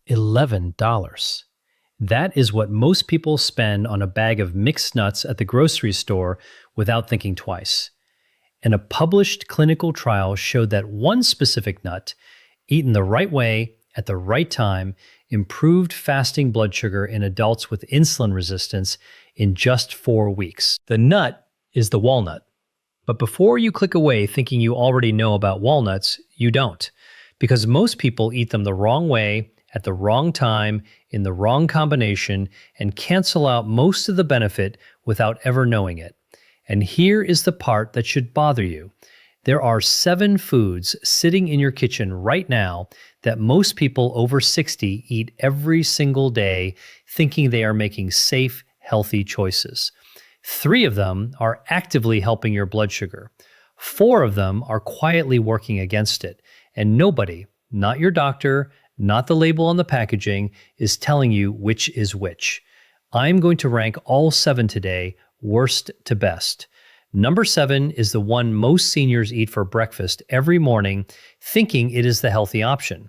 $11. That is what most people spend on a bag of mixed nuts at the grocery store without thinking twice. And a published clinical trial showed that one specific nut, eaten the right way at the right time, improved fasting blood sugar in adults with insulin resistance in just 4 weeks. The nut is the walnut. But before you click away thinking you already know about walnuts, you don't. Because most people eat them the wrong way, at the wrong time, in the wrong combination, and cancel out most of the benefit without ever knowing it. And here is the part that should bother you. There are 7 foods sitting in your kitchen right now that most people over 60 eat every single day, thinking they are making safe, healthy choices. 3 of them are actively helping your blood sugar. 4 of them are quietly working against it. And nobody, not your doctor, not the label on the packaging, is telling you which is which. I'm going to rank all 7 today, worst to best. Number 7 is the one most seniors eat for breakfast every morning, thinking it is the healthy option.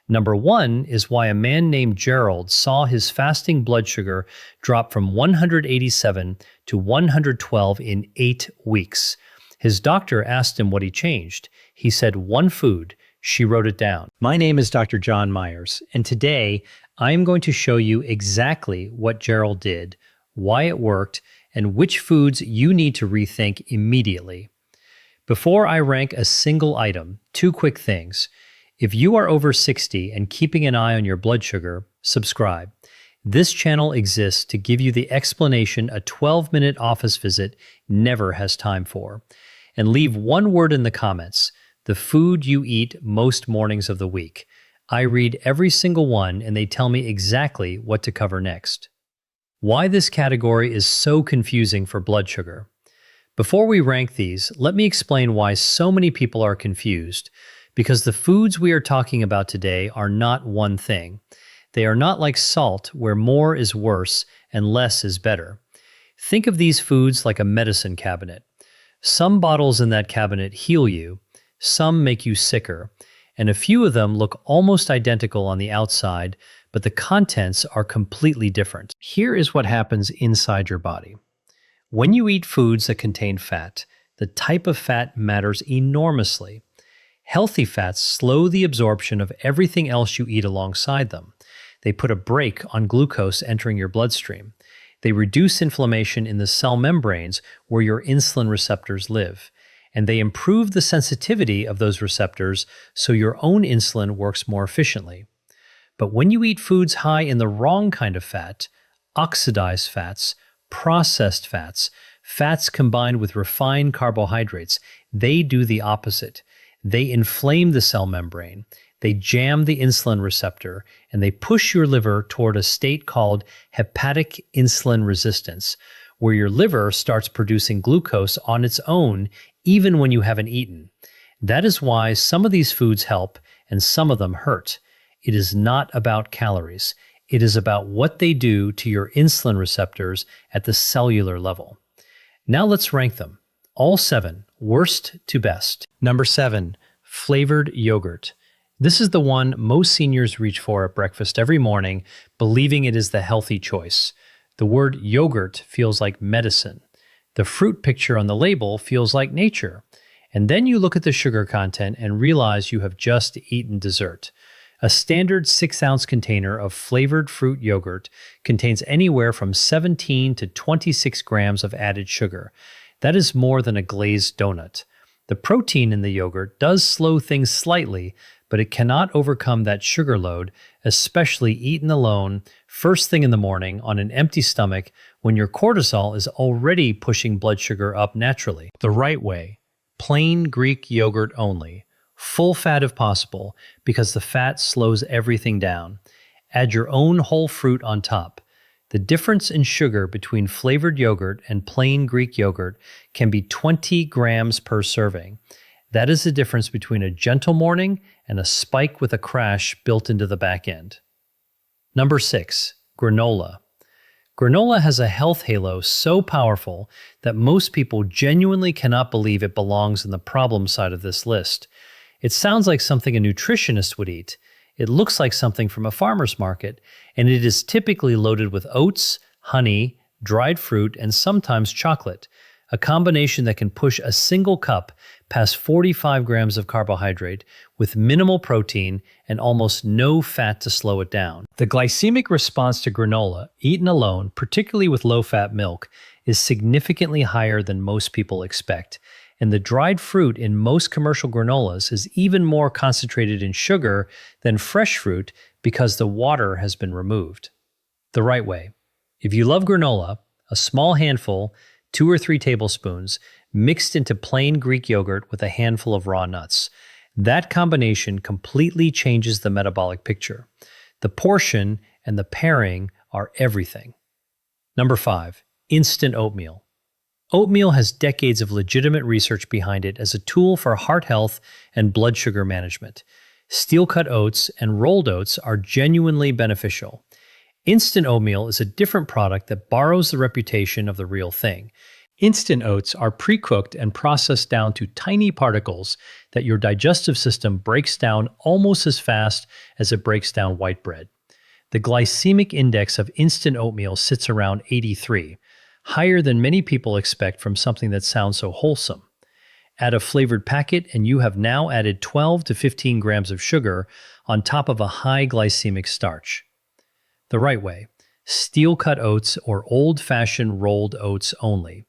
Number 1 is why a man named Gerald saw his fasting blood sugar drop from 187 to 112 in 8 weeks. His doctor asked him what he changed. He said 1 food. She wrote it down. My name is Dr. John Myers, and today I am going to show you exactly what Gerald did, why it worked, and which foods you need to rethink immediately. Before I rank a single item, 2 quick things. If you are over 60 and keeping an eye on your blood sugar, subscribe. This channel exists to give you the explanation a 12-minute office visit never has time for. And leave 1 word in the comments, the food you eat most mornings of the week. I read every single one and they tell me exactly what to cover next. Why this category is so confusing for blood sugar. Before we rank these, let me explain why so many people are confused, because the foods we are talking about today are not one thing. They are not like salt, where more is worse and less is better. Think of these foods like a medicine cabinet. Some bottles in that cabinet heal you, some make you sicker, and a few of them look almost identical on the outside, but the contents are completely different. Here is what happens inside your body. When you eat foods that contain fat, the type of fat matters enormously. Healthy fats slow the absorption of everything else you eat alongside them. They put a brake on glucose entering your bloodstream. They reduce inflammation in the cell membranes where your insulin receptors live. And they improve the sensitivity of those receptors so your own insulin works more efficiently. But when you eat foods high in the wrong kind of fat, oxidized fats, processed fats, fats combined with refined carbohydrates, they do the opposite. They inflame the cell membrane, they jam the insulin receptor, and they push your liver toward a state called hepatic insulin resistance, where your liver starts producing glucose on its own even when you haven't eaten. That is why some of these foods help and some of them hurt. It is not about calories. It is about what they do to your insulin receptors at the cellular level. Now let's rank them. All 7, worst to best. Number 7, flavored yogurt. This is the one most seniors reach for at breakfast every morning, believing it is the healthy choice. The word yogurt feels like medicine. The fruit picture on the label feels like nature. And then you look at the sugar content and realize you have just eaten dessert. A standard 6-ounce container of flavored fruit yogurt contains anywhere from 17 to 26 grams of added sugar. That is more than a glazed donut. The protein in the yogurt does slow things slightly, but it cannot overcome that sugar load, especially eaten alone first thing in the morning on an empty stomach when your cortisol is already pushing blood sugar up naturally. The right way, plain Greek yogurt only. Full fat if possible, because the fat slows everything down. Add your own whole fruit on top. The difference in sugar between flavored yogurt and plain Greek yogurt can be 20 grams per serving. That is the difference between a gentle morning and a spike with a crash built into the back end. Number 6, granola. Granola has a health halo so powerful that most people genuinely cannot believe it belongs in the problem side of this list. It sounds like something a nutritionist would eat. It looks like something from a farmer's market, and it is typically loaded with oats, honey, dried fruit, and sometimes chocolate, a combination that can push a single cup past 45 grams of carbohydrate with minimal protein and almost no fat to slow it down. The glycemic response to granola, eaten alone, particularly with low-fat milk, is significantly higher than most people expect, and the dried fruit in most commercial granolas is even more concentrated in sugar than fresh fruit because the water has been removed. The right way. If you love granola, a small handful, 2 or 3 tablespoons, mixed into plain Greek yogurt with a handful of raw nuts. That combination completely changes the metabolic picture. The portion and the pairing are everything. Number 5, instant oatmeal. Oatmeal has decades of legitimate research behind it as a tool for heart health and blood sugar management. Steel-cut oats and rolled oats are genuinely beneficial. Instant oatmeal is a different product that borrows the reputation of the real thing. Instant oats are pre-cooked and processed down to tiny particles that your digestive system breaks down almost as fast as it breaks down white bread. The glycemic index of instant oatmeal sits around 83, higher than many people expect from something that sounds so wholesome. Add a flavored packet and you have now added 12 to 15 grams of sugar on top of a high glycemic starch. The right way, steel-cut oats or old-fashioned rolled oats only.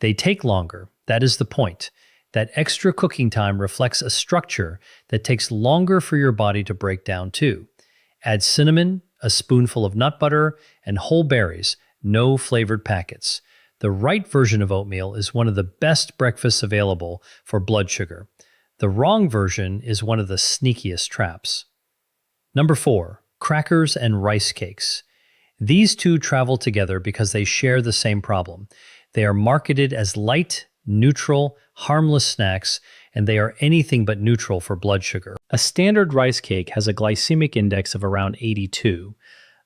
They take longer, that is the point. That extra cooking time reflects a structure that takes longer for your body to break down too. Add cinnamon, a spoonful of nut butter, and whole berries, no flavored packets. The right version of oatmeal is one of the best breakfasts available for blood sugar. The wrong version is one of the sneakiest traps. Number 4, crackers and rice cakes. These two travel together because they share the same problem. They are marketed as light, neutral, harmless snacks, and they are anything but neutral for blood sugar. A standard rice cake has a glycemic index of around 82.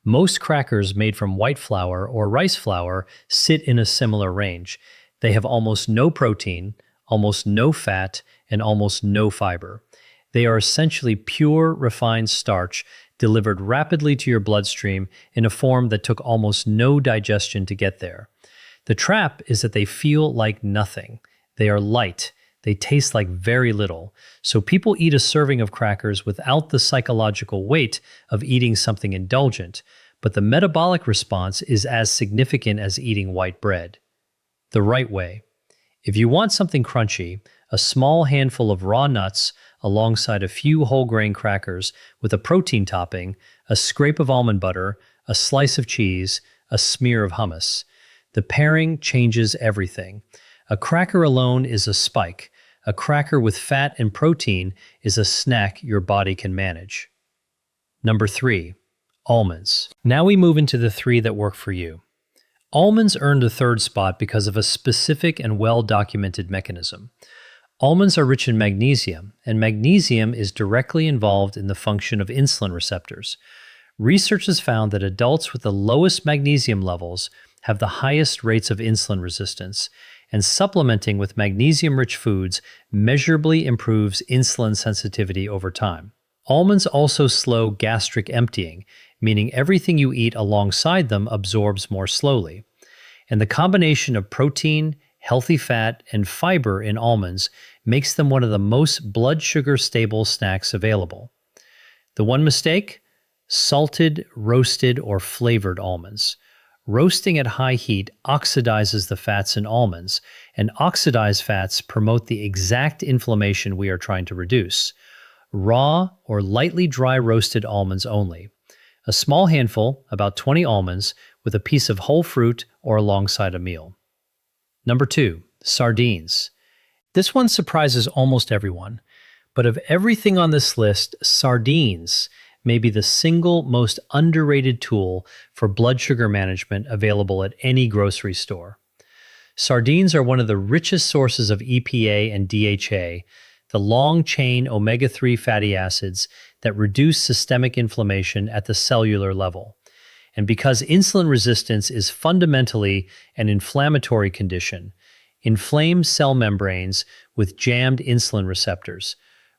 Most crackers made from white flour or rice flour sit in a similar range. They have almost no protein, almost no fat, and almost no fiber. They are essentially pure, refined starch delivered rapidly to your bloodstream in a form that took almost no digestion to get there. The trap is that they feel like nothing. They are light. They taste like very little. So people eat a serving of crackers without the psychological weight of eating something indulgent, but the metabolic response is as significant as eating white bread. The right way. If you want something crunchy, a small handful of raw nuts alongside a few whole grain crackers with a protein topping, a scrape of almond butter, a slice of cheese, a smear of hummus. The pairing changes everything. A cracker alone is a spike. A cracker with fat and protein is a snack your body can manage. Number 3, almonds. Now we move into the 3 that work for you. Almonds earned the 3rd spot because of a specific and well-documented mechanism. Almonds are rich in magnesium, and magnesium is directly involved in the function of insulin receptors. Research has found that adults with the lowest magnesium levels have the highest rates of insulin resistance, and supplementing with magnesium-rich foods measurably improves insulin sensitivity over time. Almonds also slow gastric emptying, meaning everything you eat alongside them absorbs more slowly. And the combination of protein, healthy fat, and fiber in almonds makes them one of the most blood sugar stable snacks available. The one mistake? Salted, roasted, or flavored almonds. Roasting at high heat oxidizes the fats in almonds, and oxidized fats promote the exact inflammation we are trying to reduce. Raw or lightly dry roasted almonds only. A small handful, about 20 almonds, with a piece of whole fruit or alongside a meal. Number 2, sardines. This one surprises almost everyone, but of everything on this list, sardines may be the single most underrated tool for blood sugar management available at any grocery store. Sardines are one of the richest sources of EPA and DHA, the long-chain omega-3 fatty acids that reduce systemic inflammation at the cellular level. And because insulin resistance is fundamentally an inflammatory condition, inflamed cell membranes with jammed insulin receptors,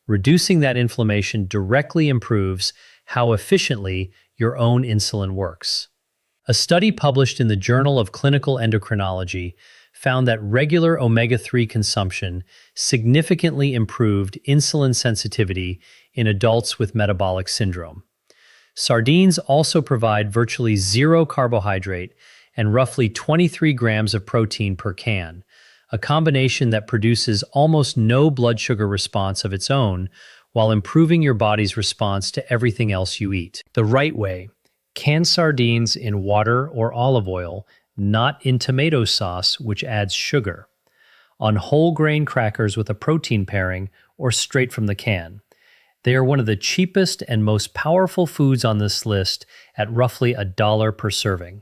reducing that inflammation directly improves how efficiently your own insulin works. A study published in the Journal of Clinical Endocrinology found that regular omega-3 consumption significantly improved insulin sensitivity in adults with metabolic syndrome. Sardines also provide virtually zero carbohydrate and roughly 23 grams of protein per can, a combination that produces almost no blood sugar response of its own while improving your body's response to everything else you eat. The right way: can sardines in water or olive oil, not in tomato sauce, which adds sugar. On whole grain crackers with a protein pairing, or straight from the can. They are one of the cheapest and most powerful foods on this list at roughly $1 per serving.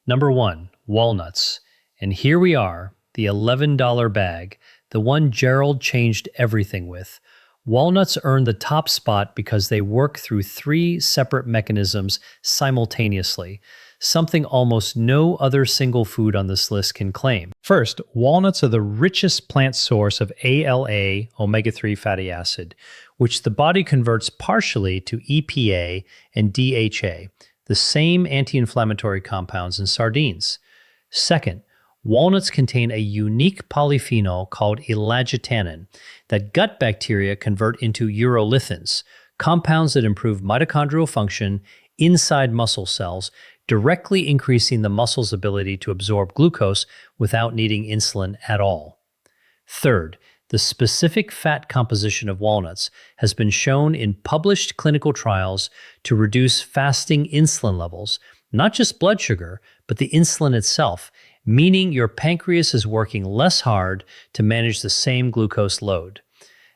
Number 1, walnuts. And here we are, the $11 bag, the one Gerald changed everything with. Walnuts earn the top spot because they work through 3 separate mechanisms simultaneously, something almost no other single food on this list can claim. First, walnuts are the richest plant source of ALA, omega-3 fatty acid, which the body converts partially to EPA and DHA, the same anti-inflammatory compounds in sardines. Second, walnuts contain a unique polyphenol called elagitanin that gut bacteria convert into urolithins, compounds that improve mitochondrial function inside muscle cells, directly increasing the muscle's ability to absorb glucose without needing insulin at all. Third, the specific fat composition of walnuts has been shown in published clinical trials to reduce fasting insulin levels, not just blood sugar, but the insulin itself, meaning your pancreas is working less hard to manage the same glucose load.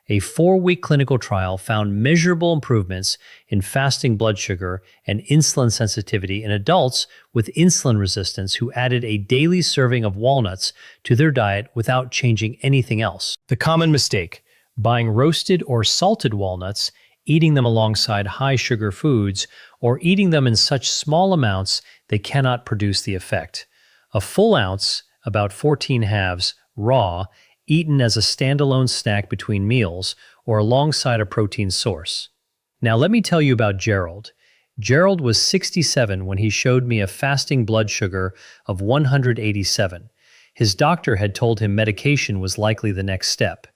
A 4-week clinical trial found measurable improvements in fasting blood sugar and insulin sensitivity in adults with insulin resistance who added a daily serving of walnuts to their diet without changing anything else. The common mistake: buying roasted or salted walnuts, eating them alongside high-sugar foods, or eating them in such small amounts they cannot produce the effect. A full ounce, about 14 halves, raw, eaten as a standalone snack between meals or alongside a protein source. Now let me tell you about Gerald. Gerald was 67 when he showed me a fasting blood sugar of 187. His doctor had told him medication was likely the next step.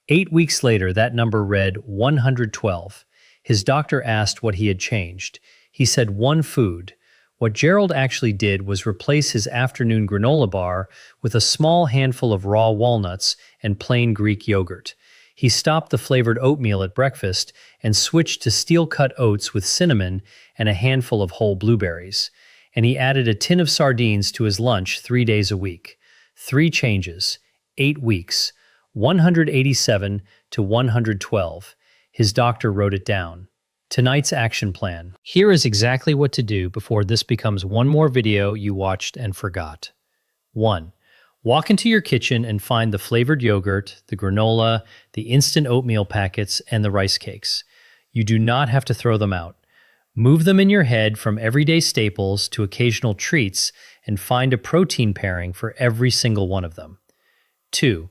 8 weeks later, that number read 112. His doctor asked what he had changed. He said one food. What Gerald actually did was replace his afternoon granola bar with a small handful of raw walnuts and plain Greek yogurt. He stopped the flavored oatmeal at breakfast and switched to steel-cut oats with cinnamon and a handful of whole blueberries. And he added a tin of sardines to his lunch 3 days a week. 3 changes, 8 weeks, 187 to 112. His doctor wrote it down. Tonight's action plan. Here is exactly what to do before this becomes one more video you watched and forgot. 1. Walk into your kitchen and find the flavored yogurt, the granola, the instant oatmeal packets, and the rice cakes. You do not have to throw them out. Move them in your head from everyday staples to occasional treats and find a protein pairing for every single one of them. 2.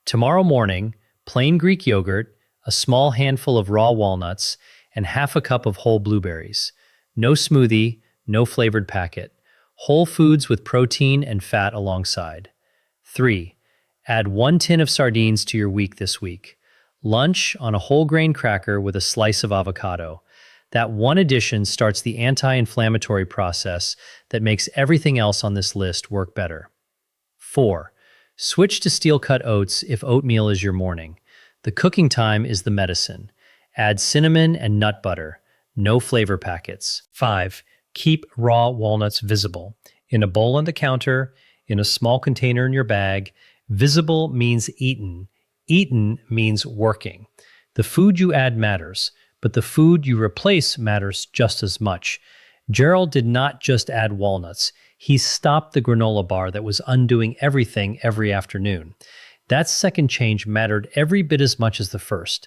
Tomorrow morning, plain Greek yogurt, a small handful of raw walnuts, and half a cup of whole blueberries. No smoothie, no flavored packet. Whole foods with protein and fat alongside. 3. Add 1 tin of sardines to your week this week. Lunch on a whole grain cracker with a slice of avocado. That one addition starts the anti-inflammatory process that makes everything else on this list work better. 4. Switch to steel-cut oats if oatmeal is your morning. The cooking time is the medicine. Add cinnamon and nut butter. No flavor packets. 5. Keep raw walnuts visible. In a bowl on the counter, in a small container in your bag. Visible means eaten. Eaten means working. The food you add matters, but the food you replace matters just as much. Gerald did not just add walnuts. He stopped the granola bar that was undoing everything every afternoon. That second change mattered every bit as much as the first.